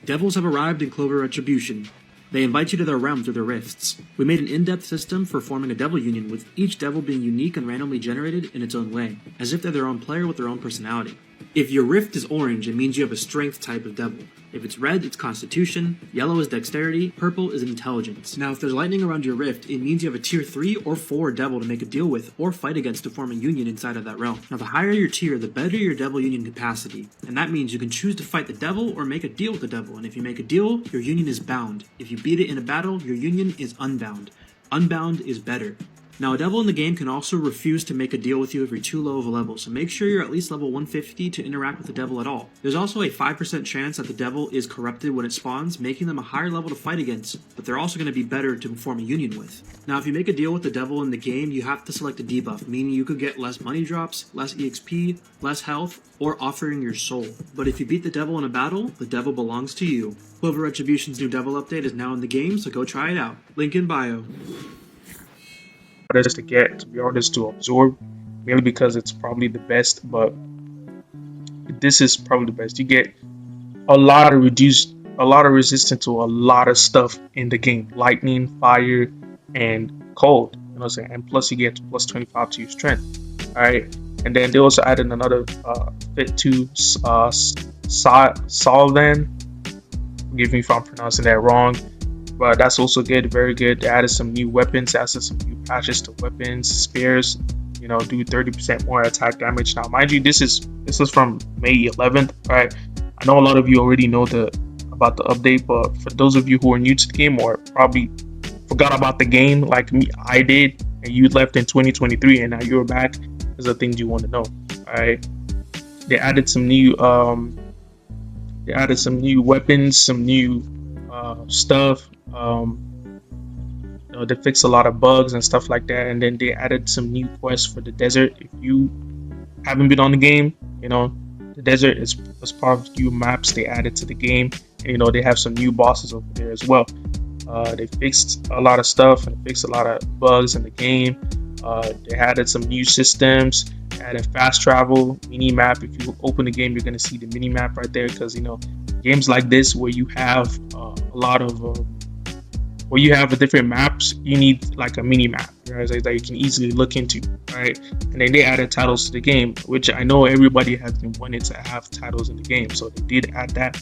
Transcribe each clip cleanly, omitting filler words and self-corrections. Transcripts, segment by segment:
Devils have arrived in Clover Retribution. They invite you to their realm through their rifts. We made an in-depth system for forming a devil union, with each devil being unique and randomly generated in its own way, as if they're their own player with their own personality. If your rift is orange, it means you have a strength type of devil. If it's red, it's constitution, yellow is dexterity, purple is intelligence. Now if there's lightning around your rift, it means you have a tier 3 or 4 devil to make a deal with or fight against to form a union inside of that realm. Now the higher your tier, the better your devil union capacity, and that means you can choose to fight the devil or make a deal with the devil, and if you make a deal, your union is bound. If you beat it in a battle, your union is unbound. Unbound is better. Now, a devil in the game can also refuse to make a deal with you if you're too low of a level, so make sure you're at least level 150 to interact with the devil at all. There's also a 5% chance that the devil is corrupted when it spawns, making them a higher level to fight against, but they're also going to be better to form a union with. Now, if you make a deal with the devil in the game, you have to select a debuff, meaning you could get less money drops, less EXP, less health, or offering your soul. But if you beat the devil in a battle, the devil belongs to you. Clover Retribution's new devil update is now in the game, so go try it out. Link in bio. To get, to be honest, to absorb, mainly because it's probably the best, but this is probably the best. You get a lot of resistance to a lot of stuff in the game: lightning, fire, and cold. You know what I'm saying? And plus you get plus 25 to your strength. All right, and then they also added another fit to Solvan. Forgive me if I'm pronouncing that wrong. But that's also good, very good. They added some new weapons, added some new patches to weapons, spears, do 30% more attack damage. Now, mind you, this is from May 11th, right? I know a lot of you already know about the update, but for those of you who are new to the game or probably forgot about the game like me, I did, and you left in 2023 and now you're back, those are things you want to know, all right? They added some new weapons, some new stuff. They fixed a lot of bugs and stuff like that, and then they added some new quests for the desert. If you haven't been on the game, the desert is part of new maps they added to the game, and they have some new bosses over there as well. They fixed a lot of stuff and fixed a lot of bugs in the game. They added some new systems, added fast travel, mini map. If you open the game, you're going to see the mini map right there, because games like this where you have different maps, you need like a mini map, right, that you can easily look into, right? And then they added titles to the game, which I know everybody has been wanting to have titles in the game, so they did add that.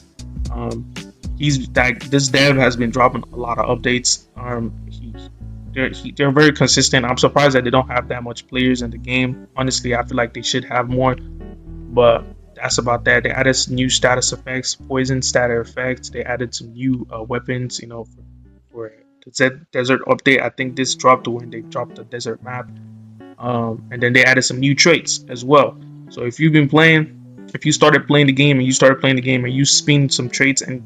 This dev has been dropping a lot of updates. They're very consistent. I'm surprised that they don't have that much players in the game. Honestly, I feel like they should have more, but that's about that. They added some new status effects, poison status effects. They added some new weapons, for the desert update. I think this dropped when they dropped the desert map. And then they added some new traits as well. So if you started playing the game and you spin some traits and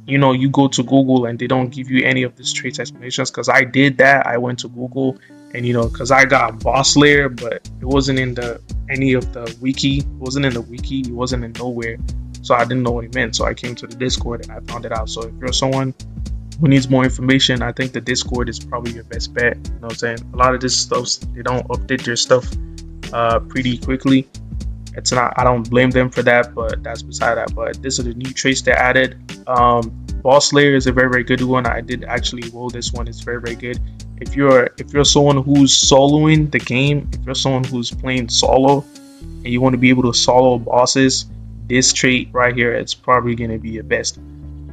you go to Google and they don't give you any of these traits explanations, because I did that. I went to Google and because I got boss layer, but it wasn't in any of the wiki. It wasn't in the wiki. It wasn't in nowhere. So I didn't know what it meant. So I came to the Discord and I found it out. So if you're someone who needs more information, I think the Discord is probably your best bet. You know what I'm saying? A lot of this stuff, they don't update their stuff pretty quickly. It's not, I don't blame them for that, but that's beside that. But these are the new traits they added. Boss Slayer is a very, very good one. I did actually roll this one. It's very, very good. If you're someone who's soloing the game, if you're someone who's playing solo and you want to be able to solo bosses, this trait right here, it's probably going to be your best.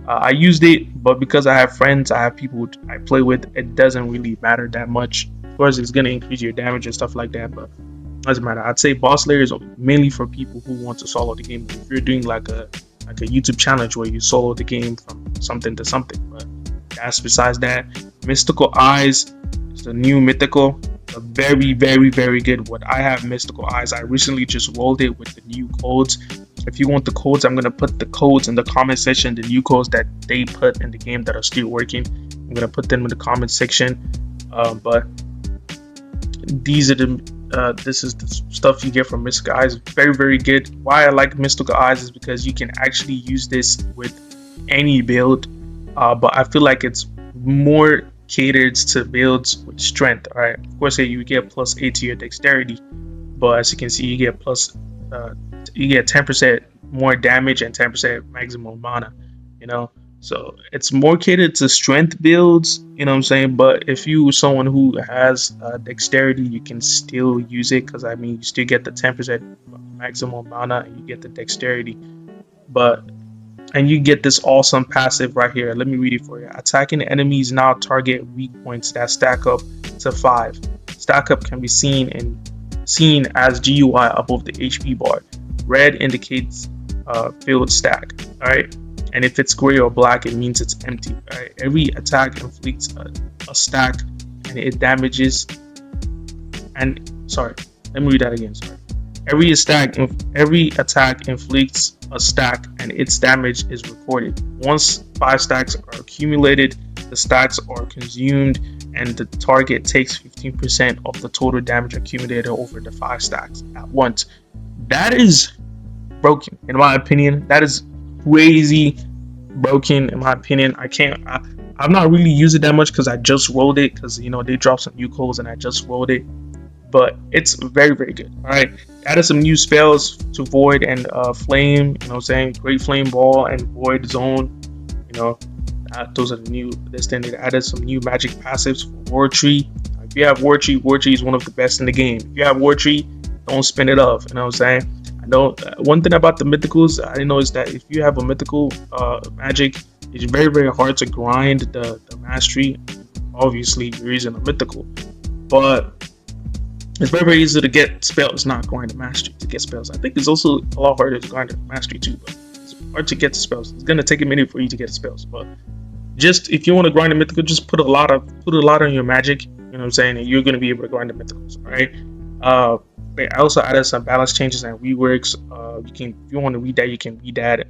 I used it, but because I have friends, I have people I play with, it doesn't really matter that much. Of course, it's going to increase your damage and stuff like that, but doesn't matter. I'd say boss layer is mainly for people who want to solo the game. If you're doing like a YouTube challenge where you solo the game from something to something, but that's besides that. Mystical Eyes is the new mythical, a very, very, very good one. I have Mystical Eyes. I recently just rolled it with the new codes. If you want the codes, I'm gonna put the codes in the comment section. The new codes that they put in the game that are still working, I'm gonna put them in the comment section. But these are this is the stuff you get from Mystical Eyes. Very, very good. Why I like Mystical Eyes is because you can actually use this with any build, but I feel like it's more catered to builds with strength. All right, of course you get plus 8 to your dexterity, but as you can see, you get 10% more damage and 10% maximum mana. you know. So it's more catered to strength builds, you know what I'm saying? But if you someone who has dexterity, you can still use it because I mean you still get the 10% maximum mana and you get the dexterity. But and you get this awesome passive right here. Let me read it for you. Attacking enemies now target weak points that stack up to 5. Stack up can be seen as GUI above the HP bar. Red indicates filled stack. All right. And if it's gray or black, it means it's empty. All right. Every attack inflicts a stack, and it damages. And sorry, let me read that again. Sorry. Every attack inflicts a stack, and its damage is recorded. Once 5 stacks are accumulated, the stacks are consumed, and the target takes 15% of the total damage accumulated over the 5 stacks at once. That is broken, in my opinion. That is crazy broken, in my opinion. I've not really used it that much because I just rolled it because they dropped some new codes and I just rolled it. But it's very, very good. All right, added some new spells to Void and Flame. You know what I'm saying? Great Flame Ball and Void Zone. Those are the new. Then they added some new magic passives for War Tree. If you have War Tree is one of the best in the game. If you have War Tree, don't spin it off. You know what I'm saying? I know one thing about the mythicals I know is that if you have a mythical magic, it's very, very hard to grind the mastery. Obviously, you're using a mythical, but it's very, very easy to get spells, not grind the mastery to get spells. I think it's also a lot harder to grind the mastery too, but it's hard to get the spells. It's gonna take a minute for you to get the spells, but just if you want to grind the mythical, just put a lot on your magic. You know what I'm saying? And you're gonna be able to grind the mythicals, all right? I also added some balance changes and reworks. If you want to read that, you can read that.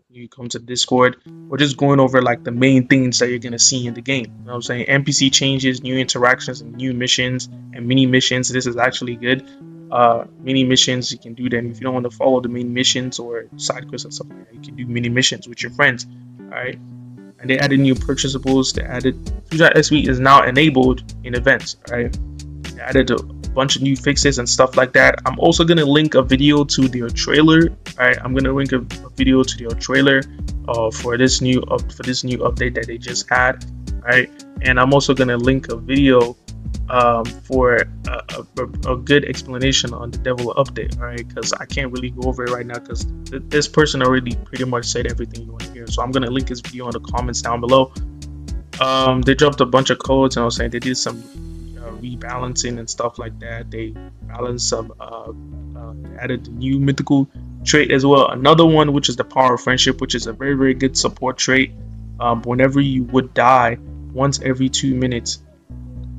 You come to Discord. We're just going over like the main things that you're gonna see in the game. You know what I'm saying? NPC changes, new interactions, and new missions and mini missions. This is actually good. Mini missions, you can do them if you don't want to follow the main missions or side quests and stuff like that. You can do mini missions with your friends. All right. And they added new purchasables. They added SV is now enabled in events. All right. They added a bunch of new fixes and stuff like that. I'm also gonna link a video to their trailer. All right, I'm gonna link a video to their trailer for this new update that they just had. All right, and I'm also gonna link a video for a good explanation on the devil update. All right, because I can't really go over it right now because this person already pretty much said everything you want to hear. So I'm gonna link this video in the comments down below. They dropped a bunch of codes, and I was saying they did some rebalancing and stuff like that. They balanced some added the new mythical trait as well, another one which is the power of friendship, which is a very, very good support trait. Whenever you would die once every 2 minutes,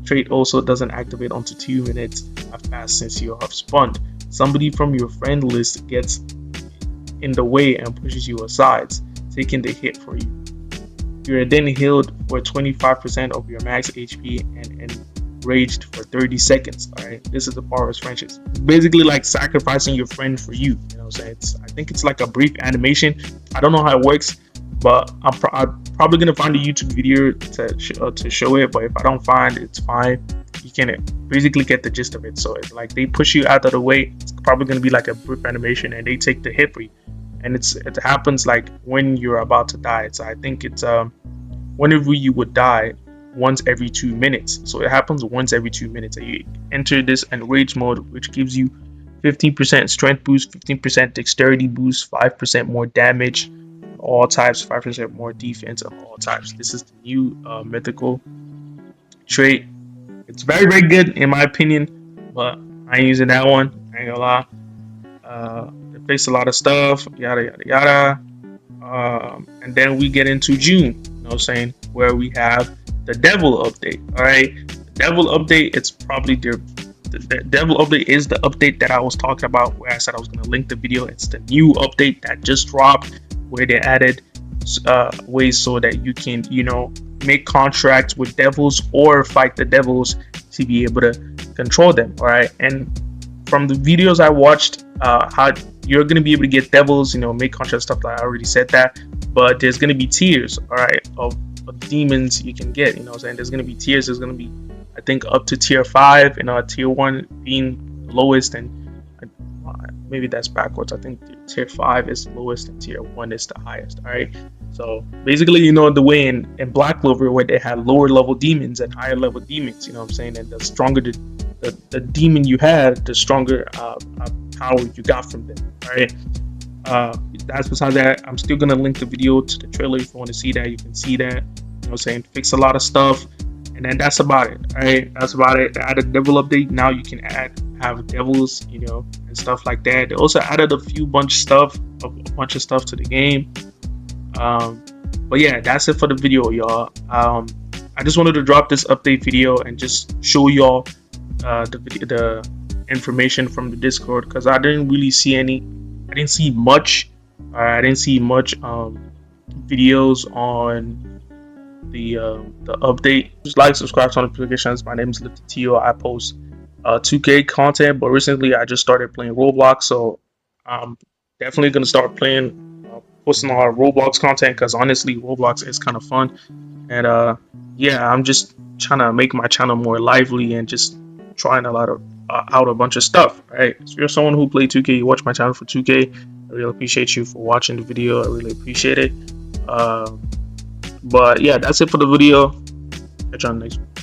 trait also doesn't activate until 2 minutes have passed since you have spawned. Somebody from your friend list gets in the way and pushes you aside, taking the hit for you. You are then healed for 25% of your max HP and raged for 30 seconds. All right, this is the power of friendship. It's basically like sacrificing your friend for you. You know what I'm saying? I think it's like a brief animation. I don't know how it works, but I'm probably gonna find a YouTube video to show it. But if I don't find it, it's fine. You can basically get the gist of it. So it's like they push you out of the way. It's probably gonna be like a brief animation, and they take the hit for you. And it happens like when you're about to die. So I think it's whenever you would die once every 2 minutes. So it happens once every 2 minutes. And you enter this enrage mode, which gives you 15% strength boost, 15% dexterity boost, 5% more damage on all types, 5% more defense on all types. This is the new mythical trait. It's very, very good in my opinion, but I ain't using that one. I ain't gonna lie. They fixed a lot of stuff, yada yada yada. And then we get into June, you know what I'm saying, where we have the devil update. All right, the devil update, it's probably the devil update is the update that I was talking about, where I said I was going to link the video. It's the new update that just dropped, where they added ways so that you can make contracts with devils or fight the devils to be able to control them. All right, and from the videos I watched, how you're going to be able to get devils, make contracts, stuff like I already said that, but there's going to be tiers, all right, of demons you can get. You know what I'm saying? There's going to be tiers. There's going to be, I think, up to tier 5, tier 1 being lowest, and maybe that's backwards. I think tier 5 is the lowest and tier 1 is the highest. All right. So basically, the way in Black Clover where they had lower level demons and higher level demons, you know what I'm saying? And the stronger the demon you had, the stronger power you got from them. All right. That's besides that. I'm still gonna link the video to the trailer if you want to see that. You can see that. You know what I'm saying? Fix a lot of stuff. And then that's about it. All right, that's about it. They added devil update. Now you can have devils, and stuff like that. They also added a bunch of stuff to the game. But yeah, that's it for the video, y'all. I just wanted to drop this update video and just show y'all the information from the Discord, because I didn't really see any. I didn't see much. I didn't see much videos on the update. Just like, subscribe, to notifications. My name is THANKYOU. I post 2K content, but recently I just started playing Roblox, so I'm definitely gonna start posting a lot of Roblox content, because honestly Roblox is kind of fun. And yeah, I'm just trying to make my channel more lively and just trying out a bunch of stuff. Right, so if you're someone who play 2K, you watch my channel for 2K, I really appreciate you for watching the video. I really appreciate it. But yeah, that's it for the video. Catch you on the next one.